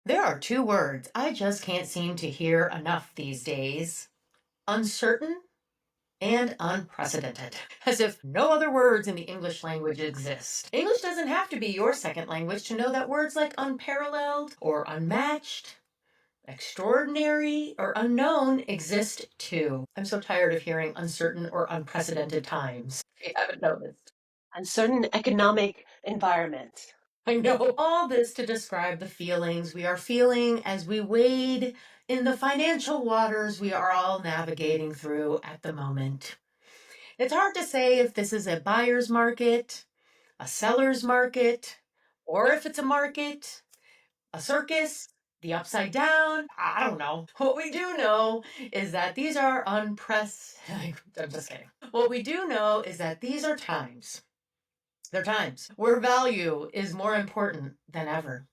There are two words I just can't seem to hear enough these days: uncertain and unprecedented. As if no other words in the English language exist. English doesn't have to be your second language to know that words like unparalleled or unmatched, extraordinary or unknown exist too. I'm so tired of hearing uncertain or unprecedented times, if you haven't noticed. Uncertain economic environment. I know. All this to describe the feelings we are feeling as we wade in the financial waters we are all navigating through at the moment. It's hard to say if this is a buyer's market, a seller's market, or if it's a market, a circus, the upside down. I don't know. What we do know is that these are unprecedented. I'm just kidding. What we do know is that these are times. They're times where value is more important than ever.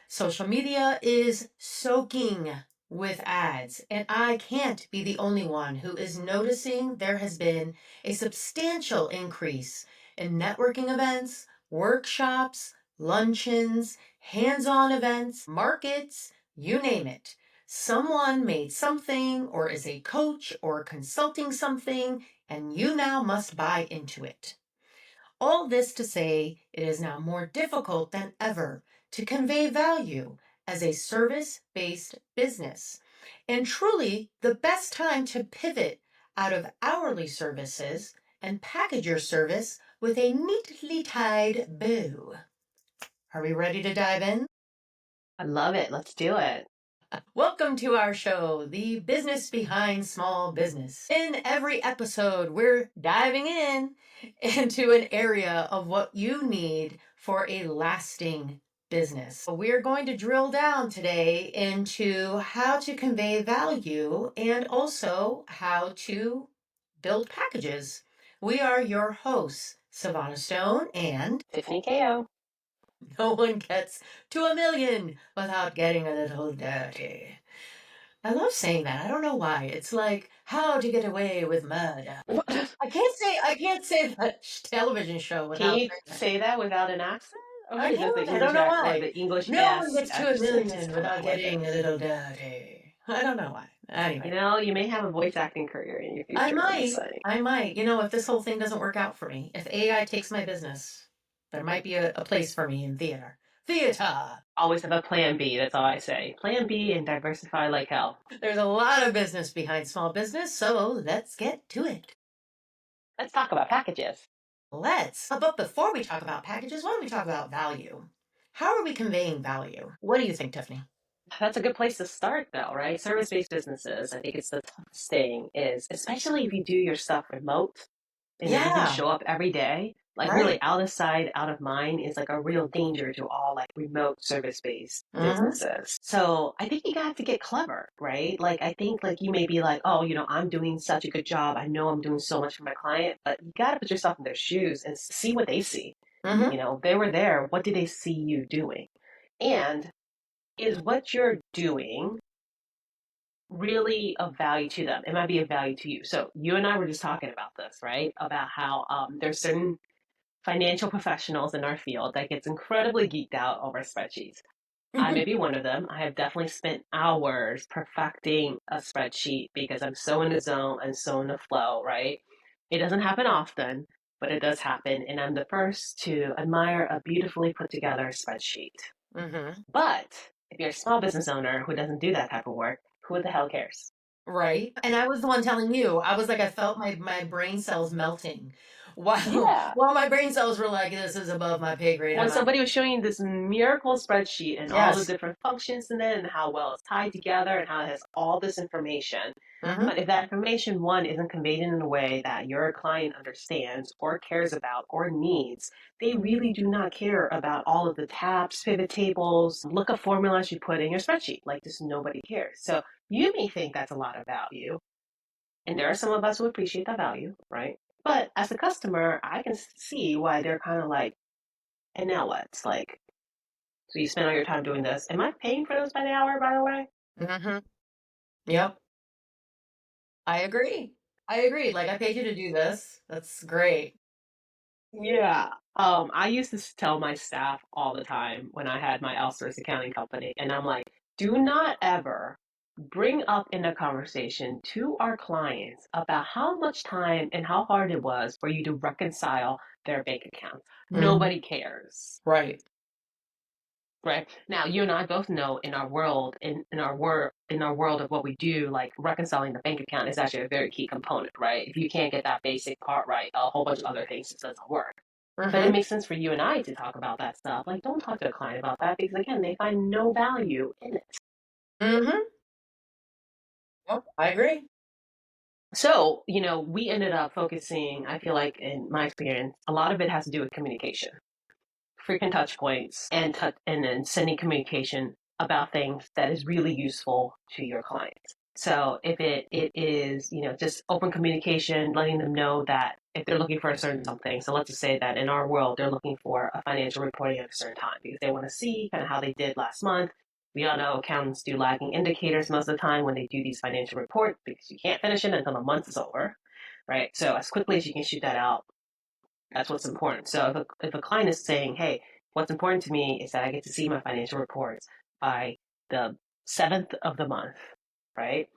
Social media is soaking with ads, and I can't be the only one who is noticing there has been a substantial increase in networking events, workshops, luncheons, hands on events, markets, you name it. Someone made something, or is a coach, or consulting something, and you now must buy into it. All this to say, it is now more difficult than ever to convey value as a service based business, and truly the best time to pivot out of hourly services and package your service with a neatly tied bow. Are we ready to dive in? I love it. Let's do it. Welcome to our show, The Business Behind Small Business. In every episode, we're diving into an area of what you need for a lasting business. We're going to drill down today into how to convey value and also how to build packages. We are your hosts, Savannah Stone, and Tiffany KO. no one gets to a million without getting a little dirty. I love saying that. I don't know why. It's like how to get away with murder. I can't say that television show Can without you saying that. say that without an accent? Or I is this the can't. I English don't know accent or why. the English No one ass gets to a accent just million coming without out with getting it? a little dirty. I don't know why. Anyway, You may have a voice acting career in your I future. I'm just might. saying. I might. If this whole thing doesn't work out for me, if AI takes my business, there might be a place for me in theater. Theater. Always have a plan B. That's all I say. Plan B and diversify like hell. There's a lot of business behind small business, so let's get to it. Let's talk about packages. Let's. But before we talk about packages, why don't we talk about value? How are we conveying value? What do you think, Tiffany? That's a good place to start, though, right? Service-based businesses. I think it's the toughest thing is, especially if you do your stuff remote and you need to Yeah, show up every day. Like right. really out of sight, out of mind is like a real danger to all like remote service-based Mm-hmm. businesses. So I think you got to get clever, right? Like I think like you may be like, oh, I'm doing such a good job. I know I'm doing so much for my client, but you got to put yourself in their shoes and see what they see. Mm-hmm. They were there. What did they see you doing? And is what you're doing really of value to them? It might be of value to you. So you and I were just talking about this, right? About how there's certain financial professionals in our field that gets incredibly geeked out over spreadsheets. I may be one of them. I have definitely spent hours perfecting a spreadsheet because I'm so in the zone and so in the flow, right? It doesn't happen often, but it does happen. And I'm the first to admire a beautifully put together spreadsheet. Mm-hmm. But if you're a small business owner who doesn't do that type of work, who the hell cares? Right. And I was the one telling you, I was like, I felt my brain cells melting while Yeah. while my brain cells were like, this is above my pay grade. I'm When not. somebody was showing you this miracle spreadsheet and all the Yes. different functions in it and how well it's tied together and how it has all this information. Mm-hmm. But if that information, one, isn't conveyed in a way that your client understands or cares about or needs, they really do not care about all of the tabs, pivot tables, lookup formulas you put in your spreadsheet. Like, just nobody cares. So you may think that's a lot of value. And there are some of us who appreciate that value, right? But as a customer, I can see why they're kind of like, and now what? It's like, so you spend all your time doing this. Am I paying for this by the hour, by the way? Mm-hmm. Yep. I agree. I agree. Like I paid you to do this. That's great. Yeah. I used to tell my staff all the time when I had my outsourced accounting company, and I'm like, do not ever bring up in a conversation to our clients about how much time and how hard it was for you to reconcile their bank accounts. Mhm. Nobody cares. Right. Right. Now, you and I both know in our world, in our world of what we do, like reconciling the bank account is actually a very key component, right? If you can't get that basic part right, a whole bunch of other things just doesn't work. But it Mhm. makes sense for you and I to talk about that stuff. Like, don't talk to a client about that because again, they find no value in it. Mhm. Yep, I agree. So, we ended up focusing, I feel like in my experience, a lot of it has to do with communication. Frequent touch points and then sending communication about things that is really useful to your clients. So if it is, just open communication, letting them know that if they're looking for a certain something, so let's just say that in our world they're looking for a financial reporting at a certain time because they want to see kind of how they did last month. We all know accountants do lagging indicators most of the time when they do these financial reports because you can't finish it until the month is over, right? So as quickly as you can shoot that out, that's what's important. So if a client is saying, hey, what's important to me is that I get to see my financial reports by the 7th of the month, right?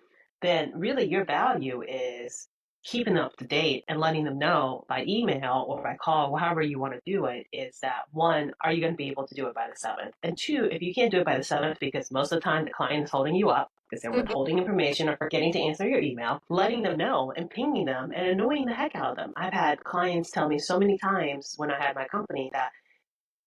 Then really your value is keeping them up to date and letting them know by email or by call, or however you want to do it, is that one, are you going to be able to do it by the 7th? And two, if you can't do it by the 7th, because most of the time the client is holding you up because they're withholding information or forgetting to answer your email, letting them know and pinging them and annoying the heck out of them. I've had clients tell me so many times when I had my company that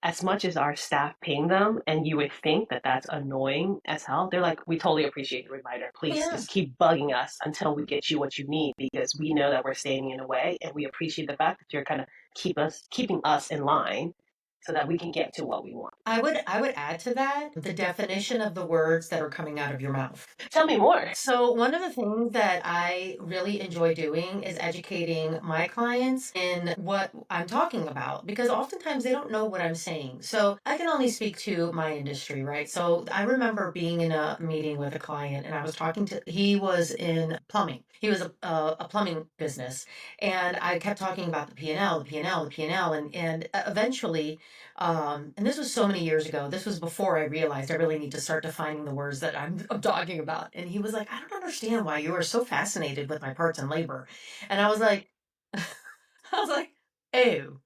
as much as our staff ping them and you would think that that's annoying as hell, they're like, we totally appreciate the reminder. Please Yeah. just keep bugging us until we get you what you need because we know that we're standing in the way and we appreciate the fact that you're kind of keeping us in line so that we can get to what we want. I would add to that the definition of the words that are coming out of your mouth. Tell me more. So, one of the things that I really enjoy doing is educating my clients in what I'm talking about because oftentimes they don't know what I'm saying. So, I can only speak to my industry, right? So, I remember being in a meeting with a client and I was talking to, he was in plumbing. He was a plumbing business. And I kept talking about the P&L, the P&L, the P&L. And eventually, and this was so many years ago. This was before I realized I really need to start defining the words that I'm talking about. And he was like, I don't understand why you are so fascinated with my parts and labor. And I was like, I was like, oh,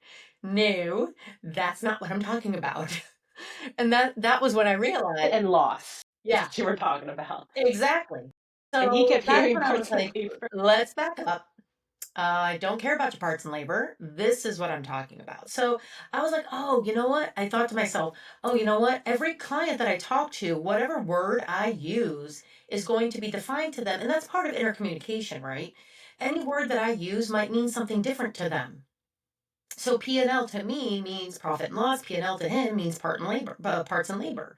no, that's not what I'm talking about. And that was when I realized, And loss is yeah, what you were talking about. exactly. And he So kept that's hearing when I was parts and like, labor. let's back up. I don't care about your parts and labor. This is what I'm talking about. So I was like, oh, you know what? I thought to myself, oh, you know what? Every client that I talk to, whatever word I use is going to be defined to them. And that's part of intercommunication, right? Any word that I use might mean something different to them. So P&L to me means profit and loss. P&L to him means parts and labor.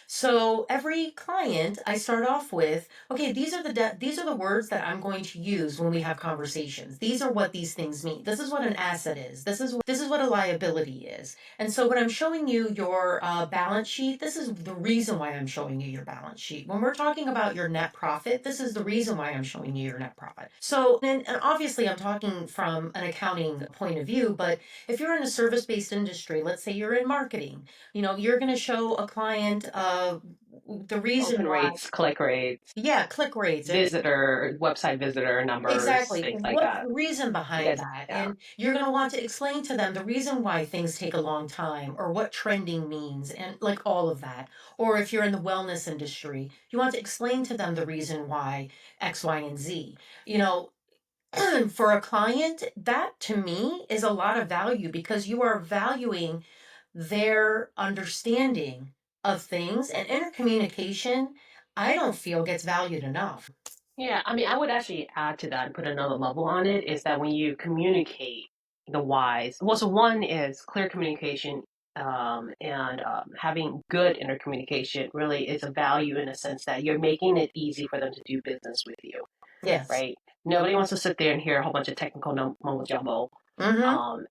So every client I start off with, okay, these are the words that I'm going to use when we have conversations. These are what these things mean. This is what an asset is. This is what a liability is. And so when I'm showing you your balance sheet, this is the reason why I'm showing you your balance sheet. When we're talking about your net profit, this is the reason why I'm showing you your net profit. So, and obviously I'm talking from an accounting point of view, but if you're in a service-based industry, let's say you're in marketing, you're going to show a client the reason Open why, rates, click rates, yeah, click rates. website visitor numbers, Exactly. things like What's that. the reason You behind guys, that? yeah. And you're going to want to explain to them the reason why things take a long time or what trending means and like all of that. Or if you're in the wellness industry, you want to explain to them the reason why X, Y, and Z. You know, for a client, that to me is a lot of value because you are valuing their understanding of things and intercommunication, I don't feel gets valued enough. Yeah, I mean, I would actually add to that and put another level on it is that when you communicate the whys, well, so one is clear communication and having good intercommunication really is a value in a sense that you're making it easy for them to do business with you, Yes. right? Nobody wants to sit there and hear a whole bunch of technical mumbo jumbo Mm-hmm. um,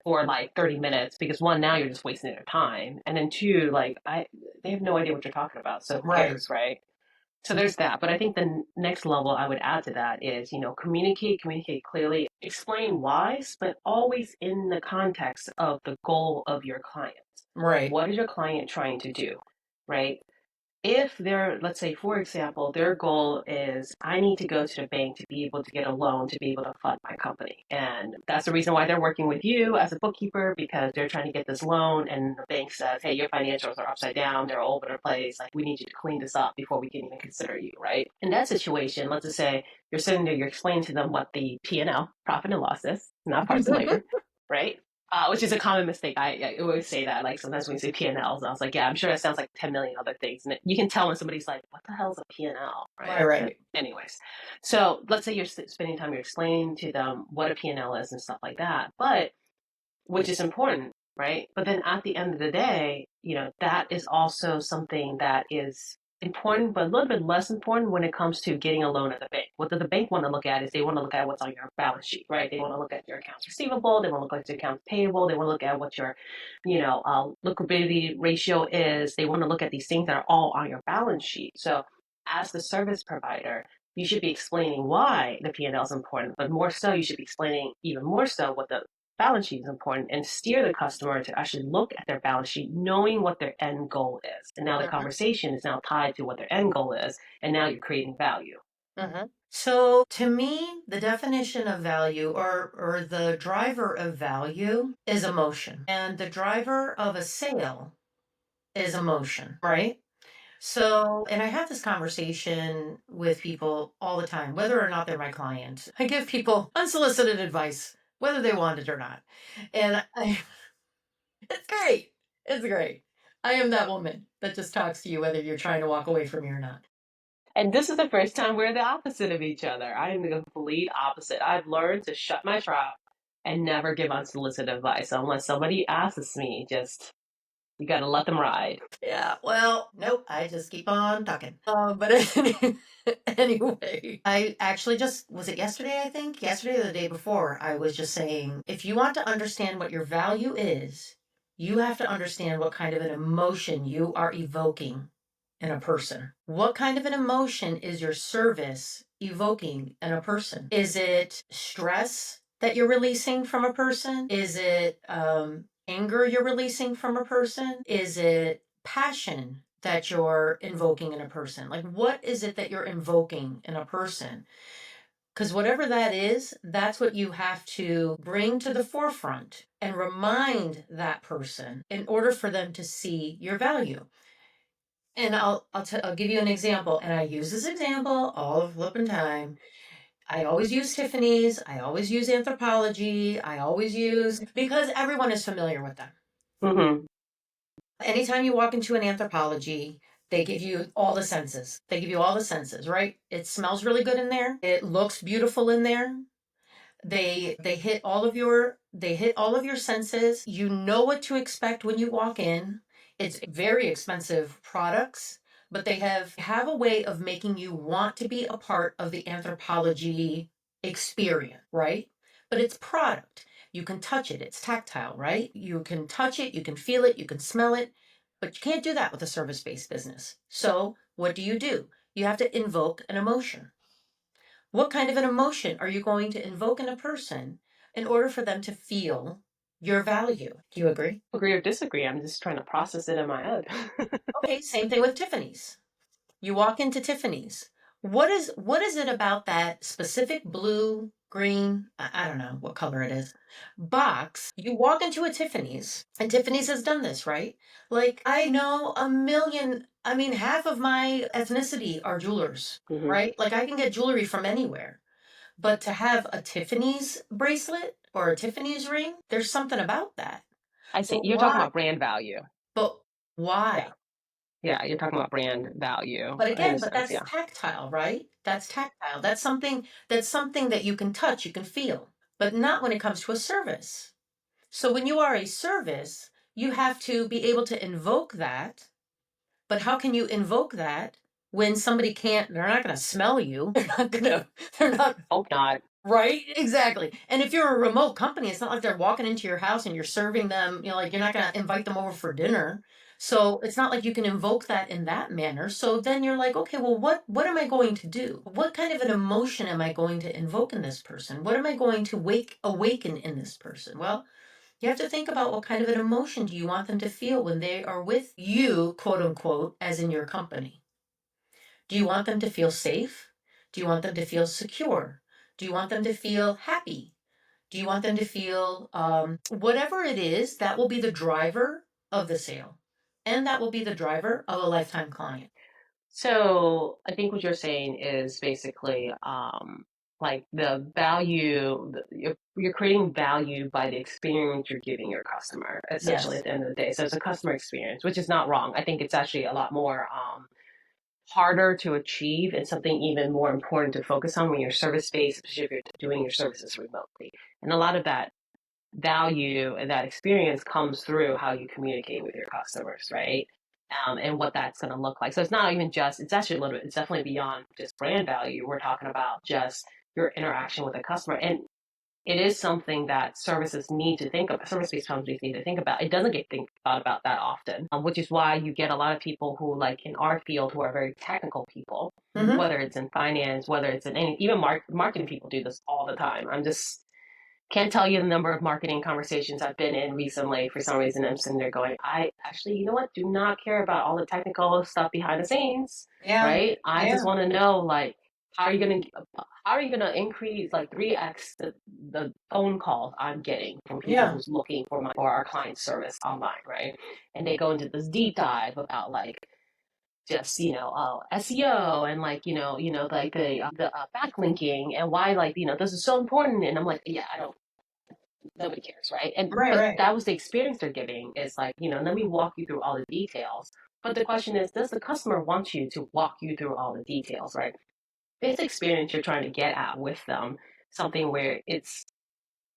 for like 30 minutes because one, now you're just wasting their time. And then two, like, they have no idea what you're talking about. So who Right. cares, right? So there's that. But I think the next level I would add to that is, communicate clearly, explain whys, but always in the context of the goal of your client. Right. What is your client trying to do? Right? If they're, let's say, for example, their goal is, I need to go to the bank to be able to get a loan to be able to fund my company. And that's the reason why they're working with you as a bookkeeper, because they're trying to get this loan. And the bank says, hey, your financials are upside down. They're all over the place. Like, we need you to clean this up before we can even consider you, right? In that situation, let's just say you're sitting there, you're explaining to them what the P&L, profit and loss is, not parts and labor, right? Which is a common mistake. I always say that. Like sometimes when you say P&Ls, I was like, yeah, I'm sure that sounds like 10 million other things. And you can tell when somebody's like, what the hell is a P&L, Right, right? right. Anyways, so let's say you're spending time, you're explaining to them what a P&L is and stuff like that. But which is important, right? But then at the end of the day, that is also something that is important, but a little bit less important when it comes to getting a loan at the bank. What the bank want to look at is they want to look at what's on your balance sheet, right? They want to look at your accounts receivable, they want to look at your accounts payable, they want to look at what your, liquidity ratio is. They want to look at these things that are all on your balance sheet. So as the service provider, you should be explaining why the P&L is important, but more so, you should be explaining even more so what the balance sheet is important and steer the customer to actually look at their balance sheet, knowing what their end goal is. And now the Mhm. conversation is now tied to what their end goal is, and now you're creating value. So to me, the definition of value or the driver of value is emotion. And the driver of a sale is emotion, right? So, and I have this conversation with people all the time, whether or not they're my client. I give people unsolicited advice, whether they want it or not. And it's great. It's great. I am that woman that just talks to you whether you're trying to walk away from me or not. And this is the first time we're the opposite of each other. I am the complete opposite. I've learned to shut my trap and never give unsolicited advice. So unless somebody asks me, just you got to let them ride. Yeah, well, nope, I just keep on talking. But anyway, I actually just, was it yesterday, I think? Yesterday or the day before, I was just saying, if you want to understand what your value is, you have to understand what kind of an emotion you are evoking in a person. What kind of an emotion is your service evoking in a person? Is it stress that you're releasing from a person? Is it anger you're releasing from a person? Is it passion that you're invoking in a person? Like, what is it that you're invoking in a person? Because whatever that is, that's what you have to bring to the forefront and remind that person in order for them to see your value. And I'll give you an example, and I use this example all the flipping time. I always use Tiffany's. I always use Anthropologie. I always use because everyone is familiar with them. Mm-hmm. Anytime you walk into an Anthropologie, they give you all the senses. They give you all the senses, right? It smells really good in there. It looks beautiful in there. They hit all of your senses. You know what to expect when you walk in. It's very expensive products, but they have a way of making you want to be a part of the Anthropology experience, right? But it's product. You can touch it. It's tactile, right? You can touch it, you can feel it, you can smell it, but you can't do that with a service-based business. So, what do? You have to invoke an emotion. What kind of an emotion are you going to invoke in a person in order for them to feel your value? Do you agree? Agree or disagree? I'm just trying to process it in my head. Okay, same thing with Tiffany's. You walk into Tiffany's. What is it about that specific blue, green, I don't know what color it is, box? You walk into a Tiffany's, and Tiffany's has done this, right? Like I know a million, I mean half of my ethnicity are jewelers, Mm-hmm. right? Like I can get jewelry from anywhere. But to have a Tiffany's bracelet or a Tiffany's ring, there's something about that. I see. But You're talking why? about brand value. But Yeah. why? Yeah. You're talking about brand value But in a again, but sense. that's Yeah. tactile, right? That's tactile. That's something that you can touch, you can feel, but not when it comes to a service. So when you are a service, you have to be able to invoke that. But how can you invoke that when somebody can't, they're not going to smell you. They're not Hope not. right? Exactly. And if you're a remote company, it's not like they're walking into your house and you're serving them, like you're not going to invite them over for dinner. So it's not like you can invoke that in that manner. So then you're like, okay, well, what am I going to do? What kind of an emotion am I going to invoke in this person? What am I going to awaken in this person? Well, you have to think about what kind of an emotion do you want them to feel when they are with you, quote unquote, as in your company. Do you want them to feel safe? Do you want them to feel secure? Do you want them to feel happy? Do you want them to feel whatever it is, that will be the driver of the sale. And that will be the driver of a lifetime client. So I think what you're saying is basically like the value, you're creating value by the experience you're giving your customer, essentially Yes. at the end of the day. So it's a customer experience, which is not wrong. I think it's actually a lot more harder to achieve and something even more important to focus on when you're service based, especially if you're doing your services remotely. And a lot of that value and that experience comes through how you communicate with your customers, right? And what that's going to look like. So it's not even just, it's actually a little bit, it's definitely beyond just brand value. We're talking about just your interaction with a customer. And it is something that services need to think about, service-based companies need to think about. It doesn't get thought about that often, which is why you get a lot of people who, like in our field, who are very technical people, Mm-hmm. whether it's in finance, whether it's in any, even marketing people do this all the time. I'm just can't tell you the number of marketing conversations I've been in recently. For some reason, I'm sitting there going, I actually, you know what, do not care about all the technical stuff behind the scenes, Yeah. right? I just Yeah. want to know, like, how are you gonna how are you gonna increase like 3x the phone calls I'm getting from people Yeah. who's looking for my or our client service online, right? And they go into this deep dive about like just SEO and like like the backlinking and why like this is so important and I'm like yeah I don't nobody cares, right? And Right, but right. that was the experience they're giving. It's like, let me walk you through all the details. But the question is, does the customer want you to walk you through all the details, right? It's the experience you're trying to get at with them, something where it's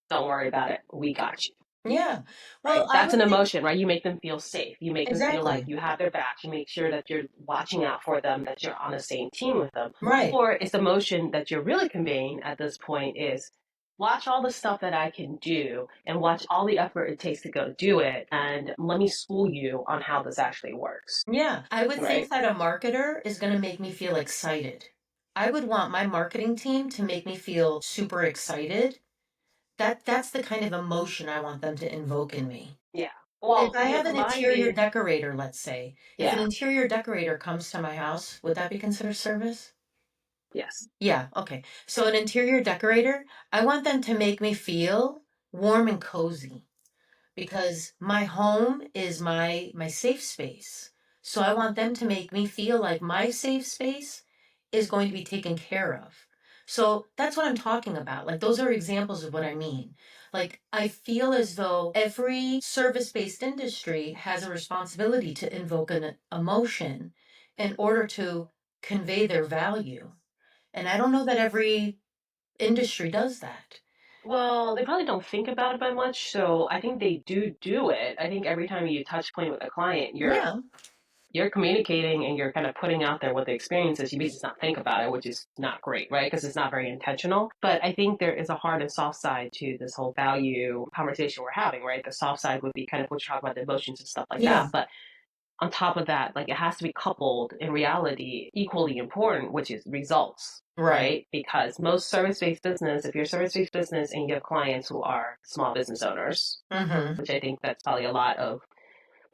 don't worry about it, we got you. Yeah. Well, Right? I That's an would think emotion, right? You make them feel safe. You make them feel like exactly. you have their back. You make sure that you're watching out for them, that you're on the same team with them. Right. Or it's the emotion that you're really conveying at this point is watch all the stuff that I can do and watch all the effort it takes to go do it. And let me school you on how this actually works. Yeah. I would Right? think that a marketer is going to make me feel excited. I would want my marketing team to make me feel super excited. That's the kind of emotion I want them to invoke in me. Yeah. If Well, I you're have an interior combining, decorator, let's say, if an yeah, interior decorator comes to my house, would that be considered service? yes. Yeah, okay. So an interior decorator, I want them to make me feel warm and cozy because my home is my safe space. So I want them to make me feel like my safe space is going to be taken care of. So that's what I'm talking about. Like those are examples of what I mean. Like I feel as though every service-based industry has a responsibility to invoke an emotion in order to convey their value. And I don't know that every industry does that. Well, they probably don't think about it by much, so I think they do it. I think every time you touch point with a client, Yeah. you're communicating and you're kind of putting out there what the experience is. You may just not think about it, which is not great, right? Because it's not very intentional. But I think there is a hard and soft side to this whole value conversation we're having, right? The soft side would be kind of what you're talking about, the emotions and stuff like that. Yeah. But on top of that, like it has to be coupled in reality, equally important, which is results. Right. Right? Because most service based business, if you're a service based business and you have clients who are small business owners, Mm-hmm. which I think that's probably a lot of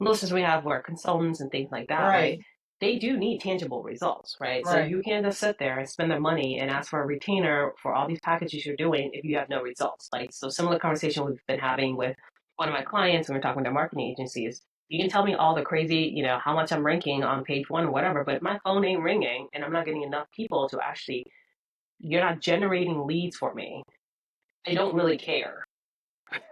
listeners we have who are consultants and things like that, right? Right. They do need tangible results, right? So Right. you can't just sit there and spend their money and ask for a retainer for all these packages you're doing if you have no results. Like, so similar conversation we've been having with one of my clients when we're talking to marketing agencies. You can tell me all the crazy, how much I'm ranking on page one or whatever, but if my phone ain't ringing and I'm not getting enough people to actually, you're not generating leads for me, I don't really care,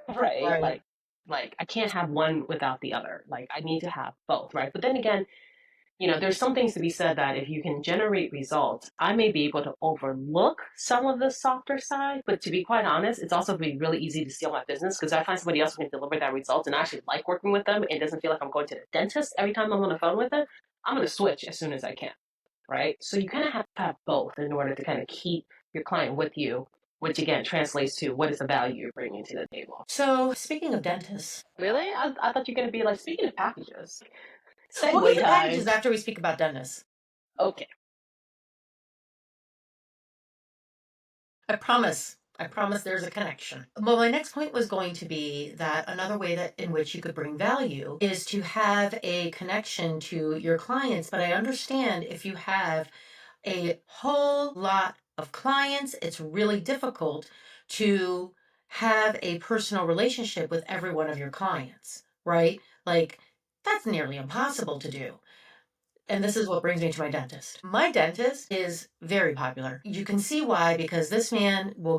right? Right. Like I can't have one without the other. Like I need to have both, right? But then again, there's some things to be said that if you can generate results, I may be able to overlook some of the softer side. But to be quite honest, it's also be really easy to steal my business because I find somebody else who can deliver that result and I actually like working with them. It doesn't feel like I'm going to the dentist every time I'm on the phone with them. I'm going to switch as soon as I can, right? So you kind of have to have both in order to kind of keep your client with you, which again translates to what is the value you're bringing to the table. So speaking of dentists, Really? I thought you were going to be like, speaking of packages. We'll get Segue to packages time. after we speak about dentists. Okay. I promise. I promise there's a connection. Well, my next point was going to be that another way that in which you could bring value is to have a connection to your clients. But I understand if you have a whole lot of clients, it's really difficult to have a personal relationship with every one of your clients, right? Like, that's nearly impossible to do. And this is what brings me to my dentist. My dentist is very popular. You can see why, because this man will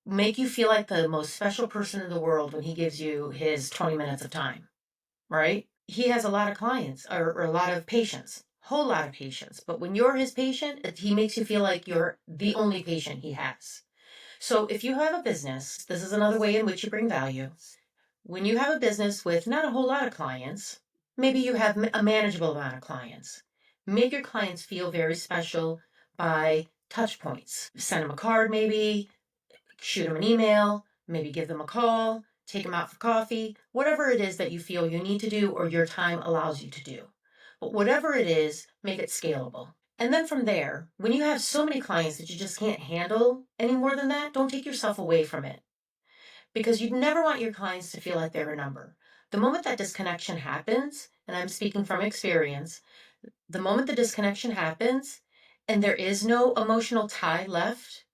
make you feel like the most special person in the world when he gives you his 20 minutes of time, right? He has a lot of clients or a lot of patients, whole lot of patients. But when you're his patient, he makes you feel like you're the only patient he has. So if you have a business, this is another way in which you bring value. When you have a business with not a whole lot of clients, maybe you have a manageable amount of clients. Make your clients feel very special by touch points. Send them a card, maybe, shoot them an email, maybe give them a call, take them out for coffee, whatever it is that you feel you need to do or your time allows you to do. But whatever it is, make it scalable. And then from there, when you have so many clients that you just can't handle any more than that, don't take yourself away from it because you never want your clients to feel like they're a number. The moment that disconnection happens, and I'm speaking from experience, the moment the disconnection happens and there is no emotional tie left,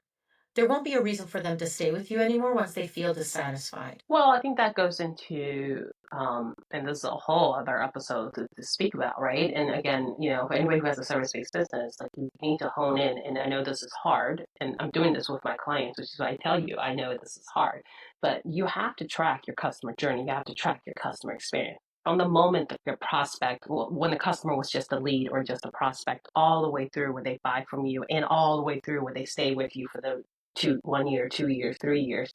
there won't be a reason for them to stay with you anymore once they feel dissatisfied. Well, I think that goes into, and this is a whole other episode to speak about, right? And again, for anybody who has a service-based business, like you need to hone in. And I know this is hard, and I'm doing this with my clients, which is why I tell you, I know this is hard, but you have to track your customer journey. You have to track your customer experience. From the moment that your prospect, when the customer was just a lead or just a prospect, all the way through when they buy from you, and all the way through when they stay with you for the 1 year, 2 years, 3 years,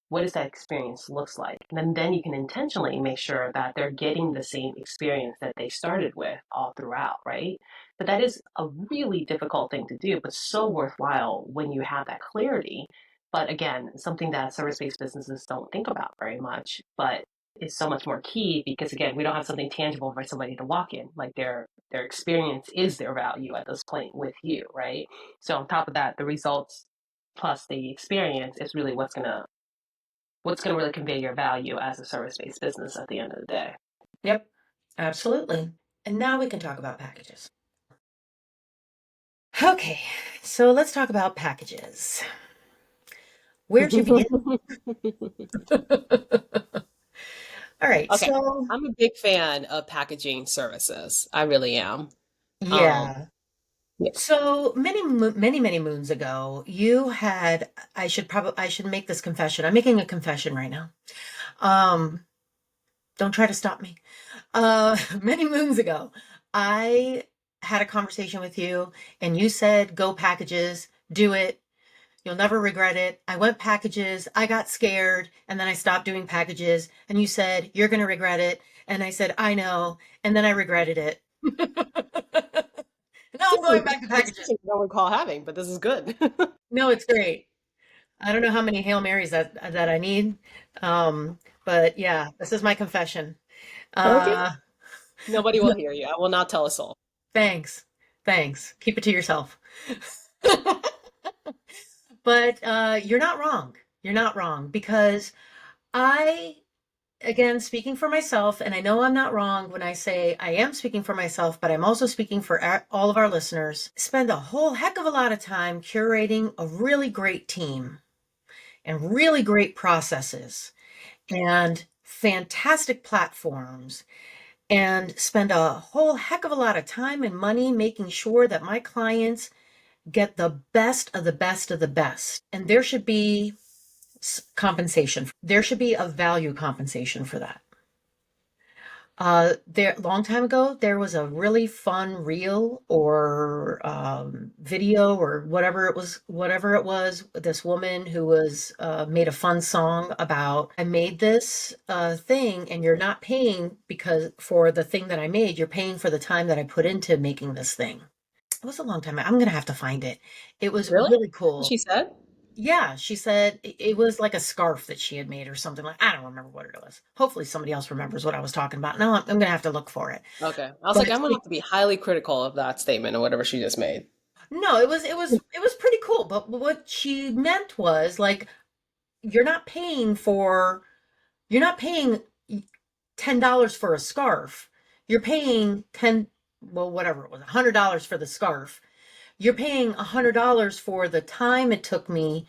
what does that experience looks like, and then you can intentionally make sure that they're getting the same experience that they started with all throughout, right? But that is a really difficult thing to do, but so worthwhile when you have that clarity. But again, something that service-based businesses don't think about very much, but is so much more key because again, we don't have something tangible for somebody to walk in, like their experience is their value at this point with you, right? So on top of that, the results plus the experience is really what's going to really convey your value as a service-based business at the end of the day. Yep, absolutely. And now we can talk about packages. Okay, so let's talk about packages. Where to begin? All right, Okay. so I'm a big fan of packaging services. I really am. Um, yeah. yeah. So many moons ago, you had I should make this confession. I'm making a confession right now. Um, don't try to stop me. Many moons ago, I had a conversation with you and you said, go packages, do it. You'll never regret it. I went packages, I got scared, and then I stopped doing packages. And you said, you're going to regret it. And I said, I know. And then I regretted it. Now I'm going back to packages. Conversation I don't recall having, but this is good. No, it's great. I don't know how many Hail Marys that I need. But yeah, this is my confession. Okay. Uh, Nobody will hear you. I will not tell a soul. thanks. Thanks. Keep it to yourself. But you're not wrong. You're not wrong because I, again, speaking for myself, and I know I'm not wrong when I say I am speaking for myself, but I'm also speaking for all of our listeners, spend a whole heck of a lot of time curating a really great team and really great processes and fantastic platforms and spend a whole heck of a lot of time and money making sure that my clients get the best of the best of the best. And there should be compensation. There should be a value compensation for that. There, long time ago, there was a really fun reel or video or whatever it was. This woman who was made a fun song about, I made this thing, and you're not paying because for the thing that I made, you're paying for the time that I put into making this thing. It was a long time. I'm gonna have to find it. It was Really? really What cool. she said? Yeah, she said it was like a scarf that she had made or something like I don't remember what it was. Hopefully somebody else remembers what I was talking about. No, I'm gonna have to look for it. Okay. I was But like, I'm gonna have to be highly critical of that statement or whatever she just made. no, it was pretty cool. But what she meant was like you're not paying for you're not paying $10 for a scarf. You're paying whatever it was, $100 for the scarf. You're paying $100 for the time it took me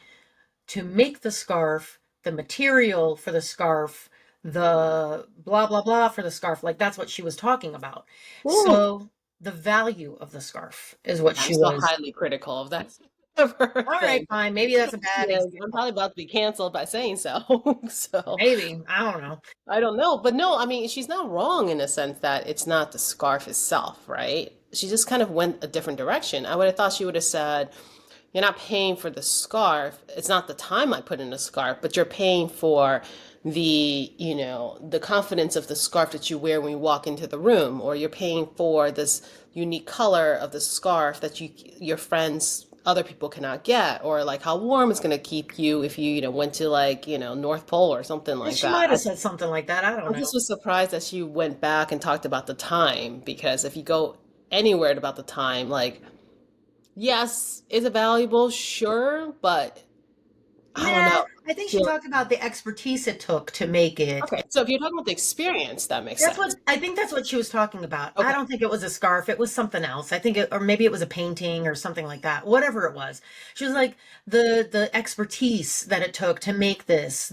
to make the scarf, the material for the scarf, the blah blah blah for the scarf. Like that's what she was talking about. Ooh. So the value of the scarf is what I'm she still was. highly critical of that of her All right, thing. fine. Maybe that's a bad Yes, I'm example. probably about to be canceled by saying so. So Maybe. I don't know. I don't know. But no, I mean, she's not wrong in the sense that it's not the scarf itself, right? She just kind of went a different direction. I would have thought she would have said, you're not paying for the scarf. It's not the time I put in the scarf, but you're paying for the confidence of the scarf that you wear when you walk into the room, or you're paying for this unique color of the scarf that your friends, other people cannot get, or like how warm it's going to keep you if you went to like, North Pole or something And like she that. might have said something like that. I don't I just know. was surprised that she went back and talked about the time because if you go anywhere about the time, like, yes, is it valuable? Sure, but I don't Nah, know. I think she Feel talked about the expertise it took to make it. okay. So if you're talking about the experience, that makes That's sense. what I think that's what she was talking about. I Okay. don't think it was a scarf. It was something else. I think or maybe it was a painting or something like that. Whatever it was. She was like the expertise that it took to make this,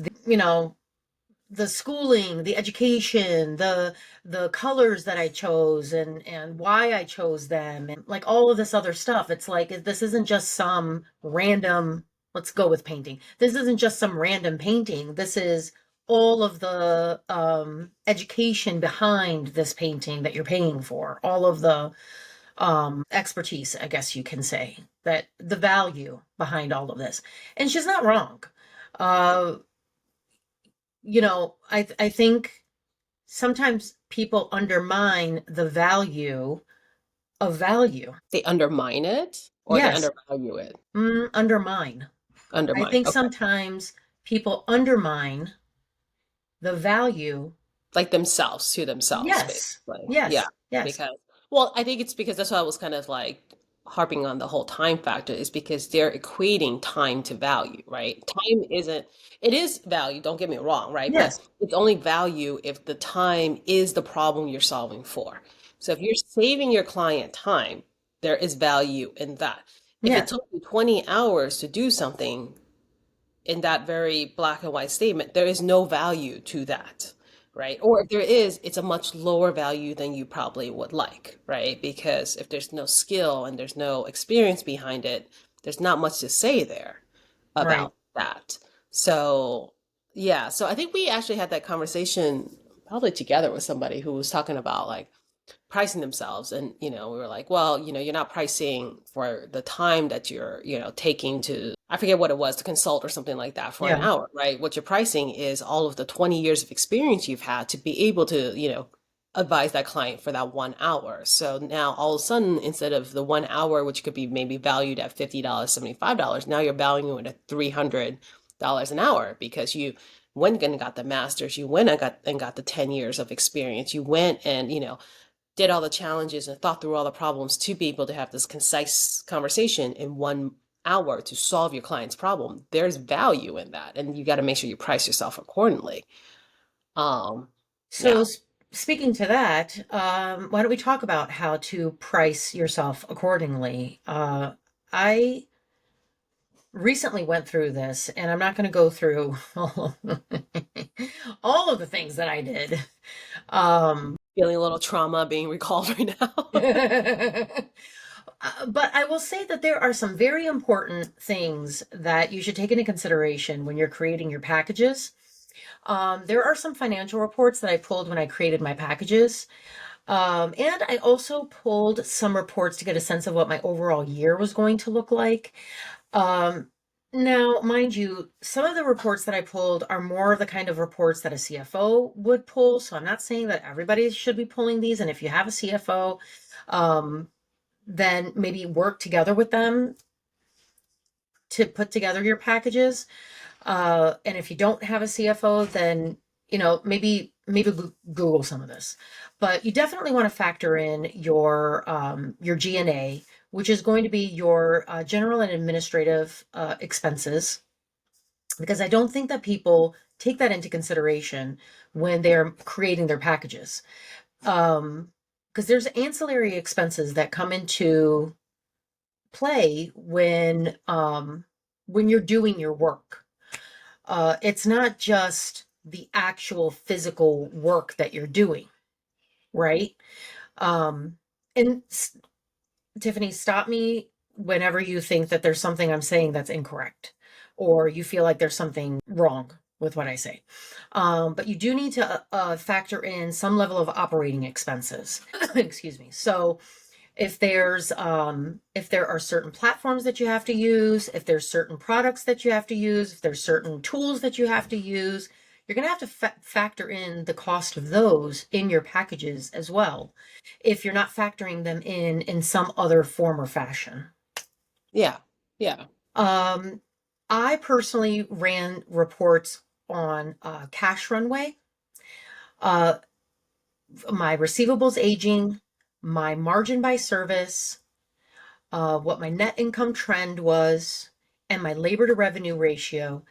the schooling, the education, the colors that I chose and why I chose them and like all of this other stuff. It's like this isn't just some random, let's go with painting. This isn't just some random painting. This is all of the education behind this painting that you're paying for. All of the expertise, I guess you can say, that the value behind all of this. And she's not wrong. Uh, I think sometimes people undermine the value of value. They undermine it or they Yes, undervalue it. undermine. I Undermine. think Okay. sometimes people undermine the value. Like themselves to themselves, Yes, basically. Yeah. yes, yes, Because, well, I think it's because that's why I was kind of like harping on the whole time factor is because they're equating time to value, right? Time isn't, it is value, don't get me wrong, right? But yes, it's only value if the time is the problem you're solving for. So if you're saving your client time, there is value in that. If it yeah, took you 20 hours to do something, in that very black and white statement, there is no value to that, right? Or if there is, it's a much lower value than you probably would like, right? Because if there's no skill and there's no experience behind it, there's not much to say there right. about that. So, yeah, so I think we actually had that conversation probably together with somebody who was talking about like pricing themselves and we were like, well, you're not pricing for the time that you're taking to, I forget what it was, to consult or something like that for an Yeah, hour, right? What you're pricing is all of the 20 years of experience you've had to be able to advise that client for that 1 hour. So now all of a sudden, instead of the 1 hour, which could be maybe valued at $50, $75, now you're valuing it at $300 an hour because you went and got the masters, you went and got the 10 years of experience, you went and did all the challenges and thought through all the problems to be able to have this concise conversation in 1 hour to solve your client's problem. There's value in that, and you got to make sure you price yourself accordingly. Um, so yeah, speaking to that, why don't we talk about how to price yourself accordingly? I recently went through this, and I'm not going to go through all of the things that I did. feeling a little trauma being recalled right now. But I will say that there are some very important things that you should take into consideration when you're creating your packages. There are some financial reports that I pulled when I created my packages. And I also pulled some reports to get a sense of what my overall year was going to look like. Um, Now, mind you, some of the reports that I pulled are more of the kind of reports that a CFO would pull. So I'm not saying that everybody should be pulling these. And if you have a CFO, um, then maybe work together with them to put together your packages. And if you don't have a CFO, then maybe Google some of this. But you definitely want to factor in your G&A, which is going to be your general and administrative expenses, because I don't think that people take that into consideration when they're creating their packages. Because there's ancillary expenses that come into play when you're doing your work. It's not just the actual physical work that you're doing, right? Um, and Tiffany, stop me whenever you think that there's something I'm saying that's incorrect, or you feel like there's something wrong with what I say. But you do need to factor in some level of operating expenses. Excuse me. So if there are certain platforms that you have to use, if there's certain products that you have to use, if there's certain tools that you have to use, you're going to have to factor in the cost of those in your packages as well, if you're not factoring them in some other form or fashion. Yeah. Yeah. um I personally ran reports on cash runway, uh my receivables aging, my margin by service, what my net income trend was, and my labor to revenue ratio.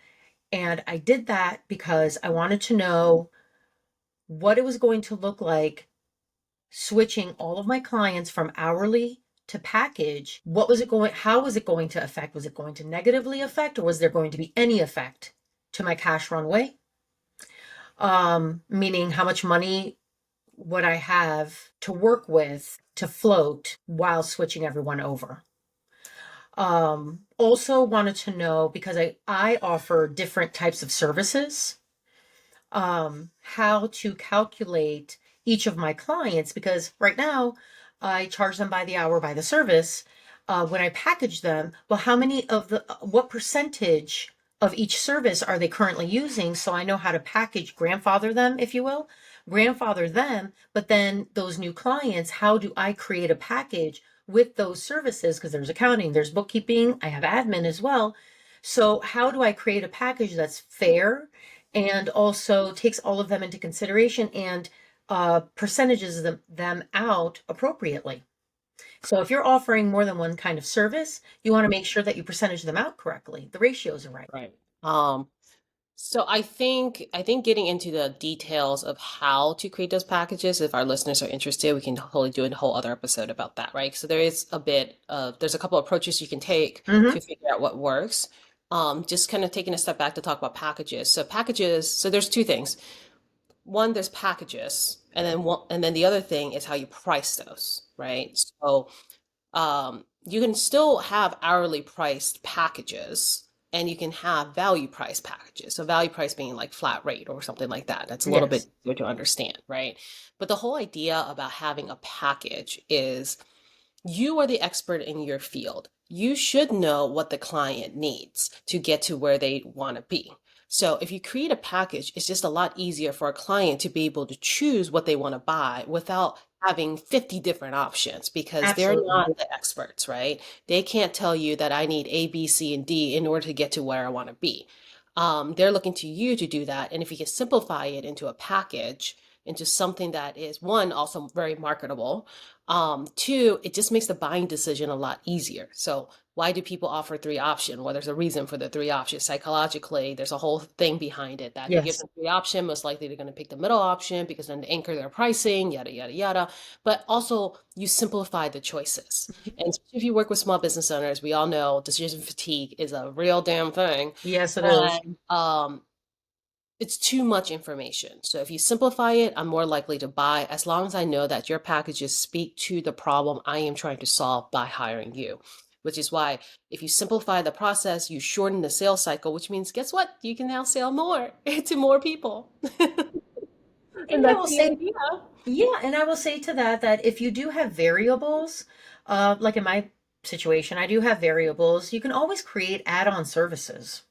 And I did that because I wanted to know what it was going to look like switching all of my clients from hourly to package. How was it going to affect? Was it going to negatively affect, or was there going to be any effect to my cash runway? Meaning how much money would I have to work with to float while switching everyone over? Also wanted to know, because I offer different types of services, how to calculate each of my clients, because right now I charge them by the hour, by the service. When I package them, well, what percentage of each service are they currently using? So I know how to grandfather them, if you will, grandfather them. But then those new clients, how do I create a package with those services? Because there's accounting, there's bookkeeping, I have admin as well. So how do I create a package that's fair and also takes all of them into consideration and percentages them out appropriately? So if you're offering more than one kind of service, you want to make sure that you percentage them out correctly. The ratios are right. Right. So I think getting into the details of how to create those packages, if our listeners are interested, we can totally do a whole other episode about that, right? So there's a couple approaches you can take Mm-hmm. to figure out what works. Just kind of taking a step back to talk about packages. So there's two things. One, there's packages, and then the other thing is how you price those, right? So you can still have hourly priced packages and you can have value price packages. So value price being like flat rate or something like that. That's a little bit Yes. easier to understand, right? But the whole idea about having a package is you are the expert in your field. You should know what the client needs to get to where they want to be. So if you create a package, it's just a lot easier for a client to be able to choose what they want to buy without having 50 different options because they're Absolutely. not the experts, right? They can't tell you that I need A, B, C, and D in order to get to where I want to be. They're looking to you to do that. And if you can simplify it into a package, into something that is one, also very marketable, two, it just makes the buying decision a lot easier. So why do people offer three options? Well, there's a reason for the three options. Psychologically, there's a whole thing behind it that if you give Yes. them three options, most likely they're going to pick the middle option because then they anchor their pricing, yada, yada, yada. But also you simplify the choices. And especially if you work with small business owners, we all know decision fatigue is a real damn thing. Yes, it is. And it's too much information. So if you simplify it, I'm more likely to buy as long as I know that your packages speak to the problem I am trying to solve by hiring you. Which is why if you simplify the process, you shorten the sales cycle, which means guess what? You can now sell more to more people. And And I that's will the say, idea. yeah, and I will say to that if you do have variables, like in my situation, I do have variables, you can always create add-on services.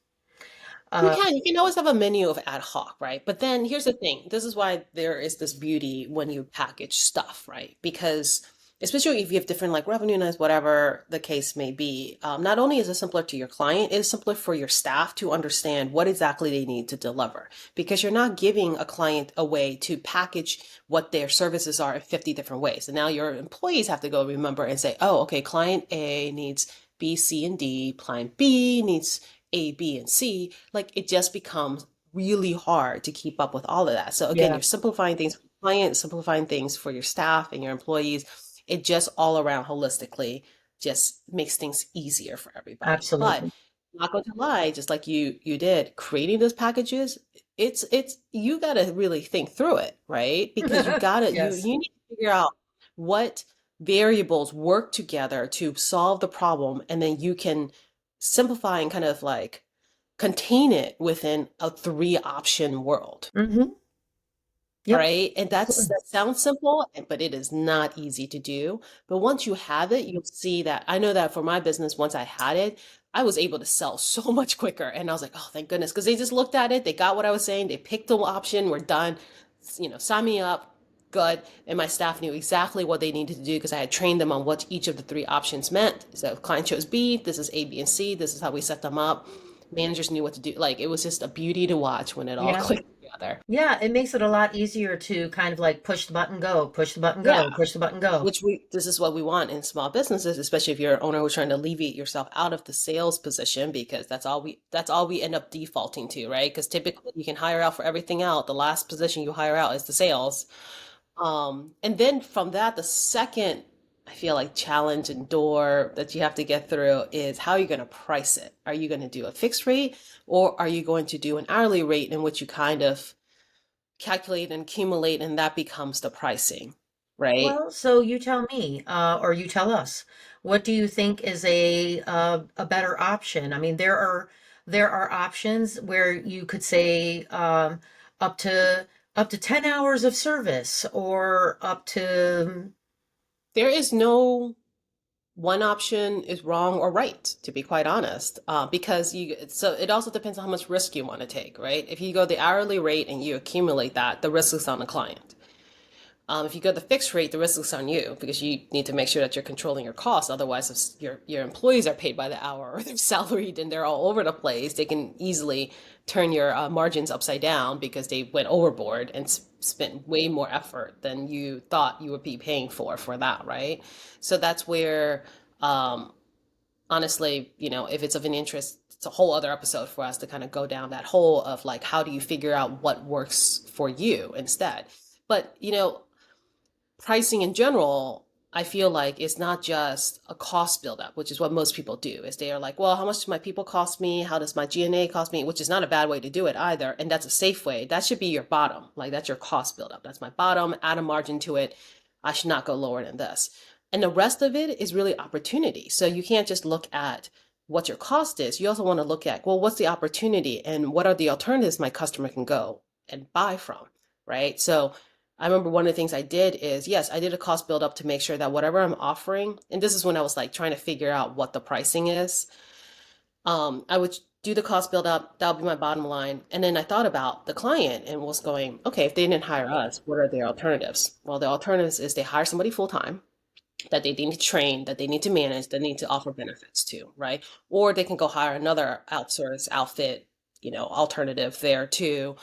You Uh, can. You can always have a menu of ad hoc, right? But then here's the thing. This is why there is this beauty when you package stuff, right? Because especially if you have different like revenue lines, whatever the case may be. Not only is it simpler to your client, it is simpler for your staff to understand what exactly they need to deliver, because you're not giving a client a way to package what their services are in 50 different ways. And now your employees have to go remember and say, oh, okay, client A needs B, C, and D, client B needs A, B, and C. Like it just becomes really hard to keep up with all of that. So again, Yeah, you're simplifying things for clients, simplifying things for your staff and your employees. It just all around holistically just makes things easier for everybody. But absolutely. not going to lie, just like you did, creating those packages, it's you got to really think through it, right? Because Yes. you need to figure out what variables work together to solve the problem, and then you can simplify and kind of like contain it within a three option world. Hmm. Yep. Right. And that sounds simple, but it is not easy to do. But once you have it, you'll see that I know that for my business, once I had it, I was able to sell so much quicker. And I was like, oh, thank goodness. Because they just looked at it, they got what I was saying, they picked the option, we're done. Sign me up. Good. And my staff knew exactly what they needed to do because I had trained them on what each of the three options meant. So if client chose B, this is A, B, and C. This is how we set them up. Managers knew what to do. Like it was just a beauty to watch when it all Yeah. clicked together. Yeah, it makes it a lot easier to kind of like push the button, go, push the button, Yeah. go, push the button, go. This is what we want in small businesses, especially if you're an owner who's trying to alleviate yourself out of the sales position, because that's all we end up defaulting to, right? Because typically you can hire out for everything out. The last position you hire out is the sales. And then from that, the second I feel like challenge and door that you have to get through is how you're going to price it. Are you going to do a fixed rate, or are you going to do an hourly rate in which you kind of calculate and accumulate, and that becomes the pricing, right? Well, so you tell me, or you tell us, what do you think is a better option? I mean, there are options where you could say up to up to 10 hours of service or up to There is no one option is wrong or right, to be quite honest, because so it also depends on how much risk you want to take, right? If you go the hourly rate and you accumulate that, the risk is on the client. If you go the fixed rate, the risk is on you because you need to make sure that you're controlling your costs. Otherwise, if your employees are paid by the hour or they're salaried and they're all over the place, they can easily turn your margins upside down because they went overboard and spent way more effort than you thought you would be paying for that, right? So that's where, um, honestly, if it's of an interest, it's a whole other episode for us to kind of go down that hole of like, how do you figure out what works for you instead? But, pricing in general, I feel like it's not just a cost buildup, which is what most people do. Is they are like, well, how much do my people cost me? How does my G&A cost me? Which is not a bad way to do it either, and that's a safe way. That should be your bottom. Like that's your cost buildup. That's my bottom. Add a margin to it. I should not go lower than this. And the rest of it is really opportunity. So you can't just look at what your cost is. You also want to look at, well, what's the opportunity and what are the alternatives my customer can go and buy from, right? So I remember one of the things I did is, yes, I did a cost build up to make sure that whatever I'm offering, and this is when I was like trying to figure out what the pricing is. I would do the cost build up, that'll be my bottom line. And then I thought about the client and was going, okay, if they didn't hire us, what are their alternatives? Well, the alternatives is they hire somebody full time that they need to train, that they need to manage, that need to offer benefits to, right? Or they can go hire another outsource outfit, alternative there too.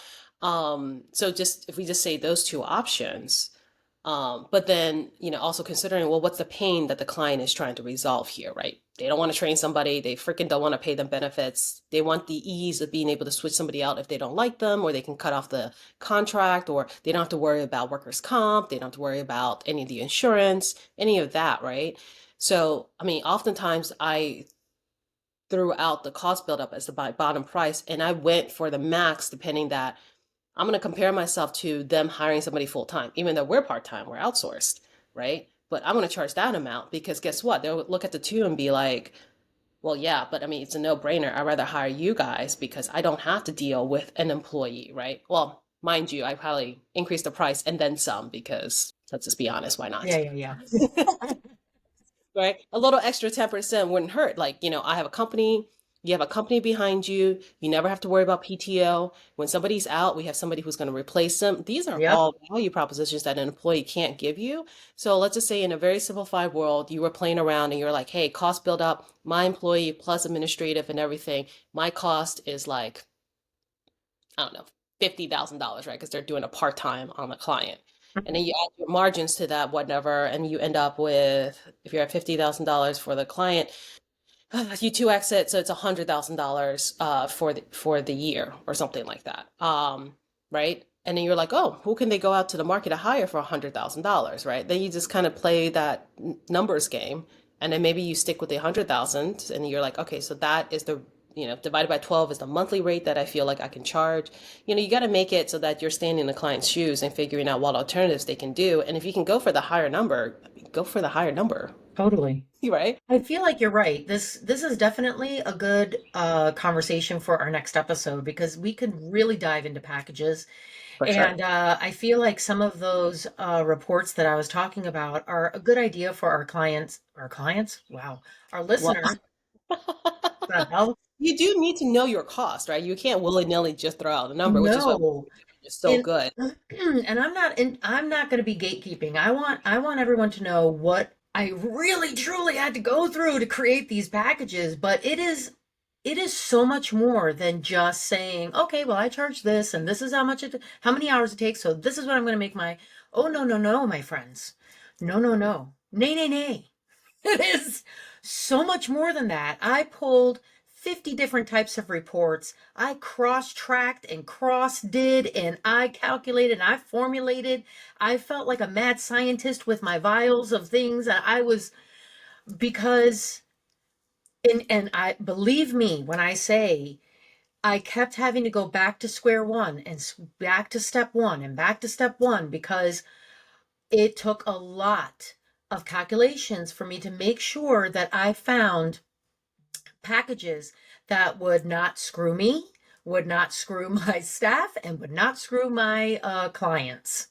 So just if we just say those two options, but then, also considering, well, what's the pain that the client is trying to resolve here, right? They don't want to train somebody. They freaking don't want to pay them benefits. They want the ease of being able to switch somebody out if they don't like them, or they can cut off the contract, or they don't have to worry about workers' comp. They don't have to worry about any of the insurance, any of that, right? So, I mean, oftentimes I threw out the cost buildup as the bottom price, and I went for the max, depending that I'm going to compare myself to them hiring somebody full time, even though we're part time, we're outsourced, right? But I'm going to charge that amount because guess what? They'll look at the two and be like, well, yeah, but I mean, it's a no brainer. I'd rather hire you guys because I don't have to deal with an employee, right? Well, mind you, I probably increased the price and then some because let's just be honest, why yeah, not? yeah, yeah. Right? A little extra 10% wouldn't hurt. Like, I have a company. You have a company behind you. You never have to worry about PTO. When somebody's out, we have somebody who's going to replace them. These are Yep. all value propositions that an employee can't give you. So let's just say in a very simplified world, you were playing around and you're like, hey, cost build up, my employee plus administrative and everything, my cost is like, I don't know, $50,000, right? Because they're doing a part-time on the client. And then you add your margins to that, whatever, and you end up with, if you're at $50,000 for the client, you 2x it, so it's $100,000 for the year or something like that. Right? And then you're like, oh, who can they go out to the market to hire for $100,000, right? Then you just kind of play that numbers game, and then maybe you stick with the 100,000, and you're like, okay, so that is the divided by 12 is the monthly rate that I feel like I can charge. You got to make it so that you're standing in the client's shoes and figuring out what alternatives they can do. And if you can go for the higher number, go for the higher number, Totally. right? I feel like you're right. This is definitely a good conversation for our next episode because we could really dive into packages. For sure. And I feel like some of those reports that I was talking about are a good idea for our clients. Our clients? Wow. Our Well, listeners. The hell? you do need to know your cost, right? You can't willy-nilly just throw out a number, which is why No. it's so And good. and I'm not going to be gatekeeping. I want everyone to know what I really truly had to go through to create these packages, but it is so much more than just saying, okay, well, I charge this and this is how many hours it takes, so this is what I'm going to make my Oh, no, no, no, my friends. No, no, no. Nay, nay, nay. It is so much more than that. I pulled 50 different types of reports. I cross-tracked and cross-did and I calculated and I formulated. I felt like a mad scientist with my vials of things. I was because and I believe me when I say I kept having to go back to square one and back to step one and back to step one because it took a lot of calculations for me to make sure that I found packages that would not screw me, would not screw my staff, and would not screw my clients,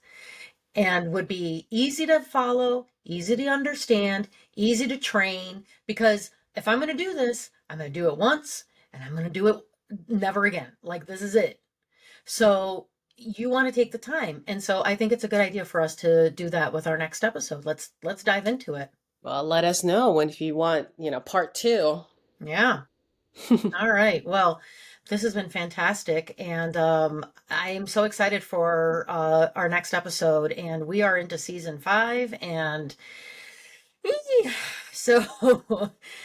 and would be easy to follow, easy to understand, easy to train. Because if I'm going to do this, I'm going to do it once and I'm going to do it never again. Like, this is it. So you want to take the time. And so I think it's a good idea for us to do that with our next episode. Let's dive into it. Well, let us know when if you want, part two. Yeah. All right. Well, this has been fantastic. And I am so excited for our next episode. And we are into season 5. And so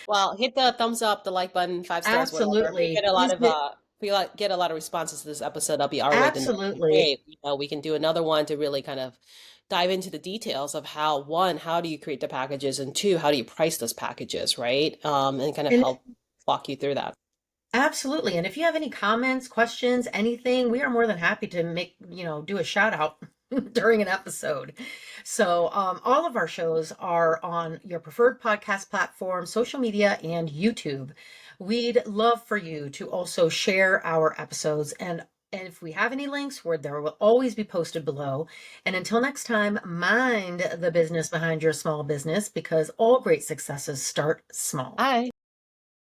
Well, hit the thumbs up, the like button, 5 stars, whatever. If we absolutely. get a lot Please of hit, if we get a lot of responses to this episode, that'll be our way to know, absolutely. hey, we can do another one to really kind of dive into the details of how, one, how do you create the packages, and two, how do you price those packages, right? And kind of And help walk you through that. absolutely. And if you have any comments, questions, anything, we are more than happy to do a shout out during an episode. So, all of our shows are on your preferred podcast platform, social media, and YouTube. We'd love for you to also share our episodes. And if we have any links, where there will always be posted below. And until next time, mind the business behind your small business because all great successes start small. Bye.